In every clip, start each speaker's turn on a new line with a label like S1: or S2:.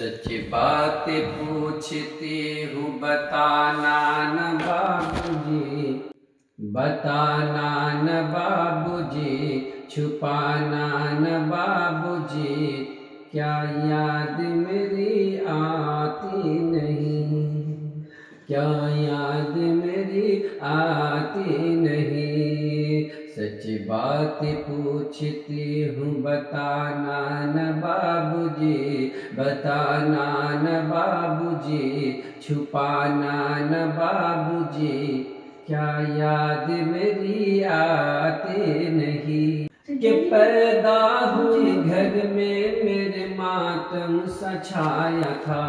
S1: सच बात पूछती हूँ बताना न बाबूजी, बताना न बाबूजी, छुपाना न बाबूजी, क्या याद मेरी आती नहीं, क्या याद मेरी आती नहीं। सच बात पूछती हूँ बताना न बाबूजी, बताना न बाबूजी, छुपाना न बाबूजी, क्या याद मेरी आती नहीं। कि पैदा हुई घर में मेरे मातम सा छाया था,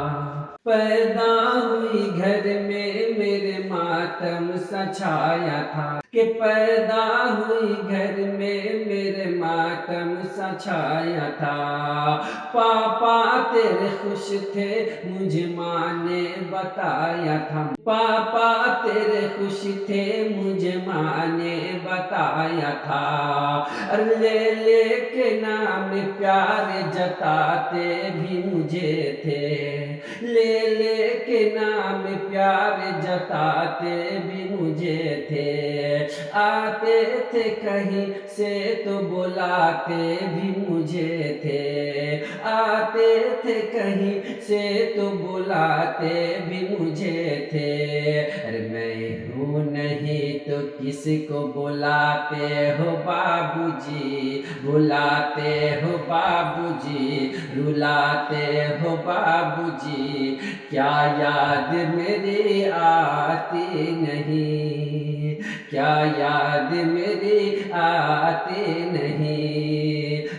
S1: पैदा हुई घर में मेरे मातम सा छाया था, कि पैदा हुई घर में मेरे मातम सा छाया था। पापा तेरे खुश थे मुझे माँ ने बताया था, पापा तेरे खुश थे मुझे माँ ने बताया था। ले ले के नाम प्यार जताते भी मुझे थे, ले ले के नाम प्यार जताते भी मुझे थे। आते थे कहीं से तो बुलाते भी मुझे थे, आते थे कहीं से तो बुलाते भी मुझे थे। अरे मैं हूँ नहीं तो किसको बुलाते हो बाबूजी, बुलाते हो बाबूजी, रुलाते हो बाबूजी, क्या याद मेरी आती नहीं, क्या याद मेरी आती नहीं।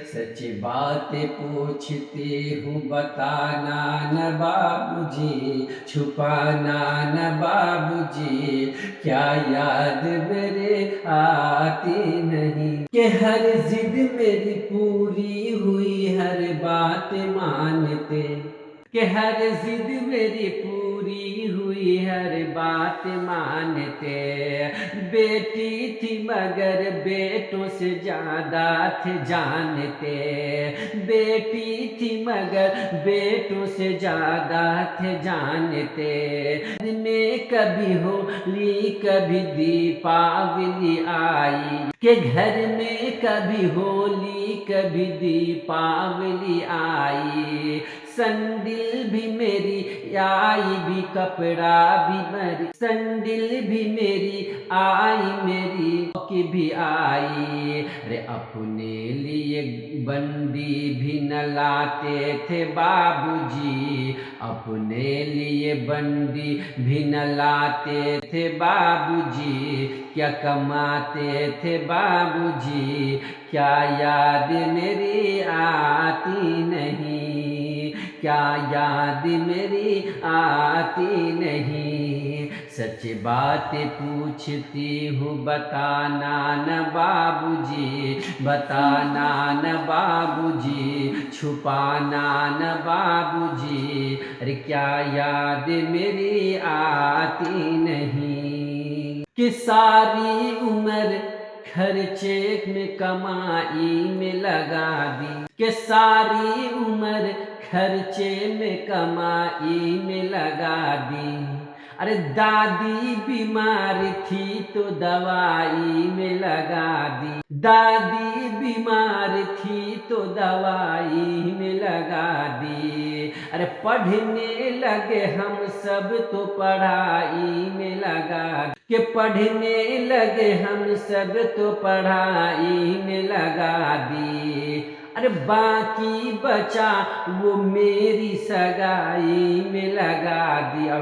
S1: सच बात पूछती हूँ बताना न बाबूजी, छुपाना न बाबूजी, क्या याद मेरे आती नहीं। कि हर जिद मेरी पूरी हुई हर बात मानते, कि हर जिद मेरी पूरी हुई हर बात मानते। बेटी थी मगर बेटों से ज्यादा थे जानते, बेटी थी मगर बेटों से ज्यादा थे जानते। में कभी होली कभी दीपावली आई, के घर में कभी होली कभी दीपावली आई। संडिल भी मेरी आई भी कपड़ा भी मेरी, संडिल भी मेरी आई मेरी की भी आई। अरे अपने लिए बंदी भी न लाते थे बाबूजी, अपने लिए बंदी भी न लाते थे बाबूजी, क्या कमाते थे बाबूजी, क्या याद मेरी आती नहीं, क्या याद मेरी आती नहीं। सच बात पूछती हूँ बताना न बाबूजी, बताना न बाबूजी, छुपाना न बाबूजी, अरे क्या याद मेरी आती नहीं। कि सारी उम्र खर्चे में कमाई में लगा दी, कि सारी उम्र खर्चे में कमाई में लगा दी। अरे दादी बीमार थी तो दवाई में लगा दी, दादी बीमार थी तो दवाई में लगा दी। अरे पढ़ने लगे हम सब तो पढ़ाई में लगा दी, कि पढ़ने लगे हम सब तो पढ़ाई में लगा दी। अरे बाकी बचा वो मेरी सगाई में लगा दी, और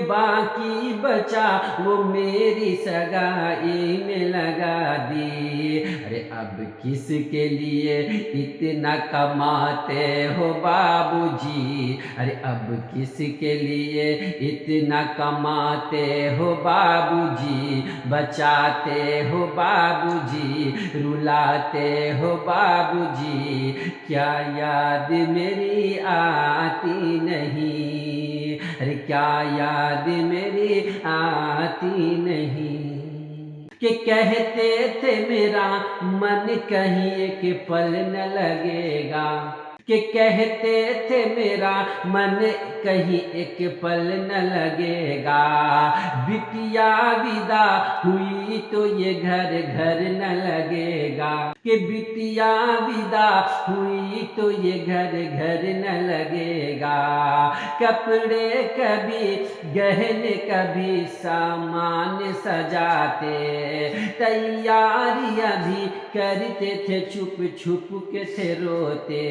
S1: बाकी बचा वो मेरी सगाई में लगा दी। अरे अब किसके लिए इतना कमाते हो बाबूजी, अरे अब किसके लिए इतना कमाते हो बाबूजी, बचाते हो बाबूजी, रुलाते हो बाबूजी, क्या याद मेरी आती नहीं, अरे क्या याद मेरी आती नहीं। कि कहते थे मेरा मन कहीं एक पल न लगेगा, कि कहते थे मेरा मन कहीं एक पल न लगेगा, बिटिया विदा हुई तो ये घर घर न लगेगा, कि बिटिया विदा हुई तो ये घर घर न लगेगा। कपड़े कभी गहने कभी सामान सजाते, तैयारियां भी करते थे छुप छुप के थे रोते,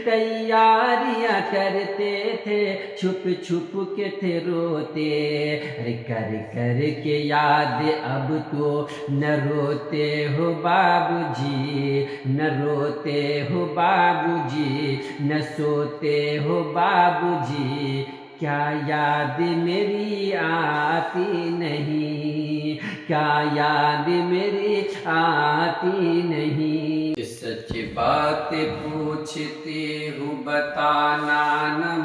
S1: तैयारियां करते थे छुप छुप के थे रोते। अरे कर कर के याद अब तो न रोते हो बाबूजी, न रोते हो बाबूजी, न सोते हो बाबूजी, क्या याद मेरी आती नहीं, क्या याद मेरी आती नहीं। सच बात पूछती हूँ बताना न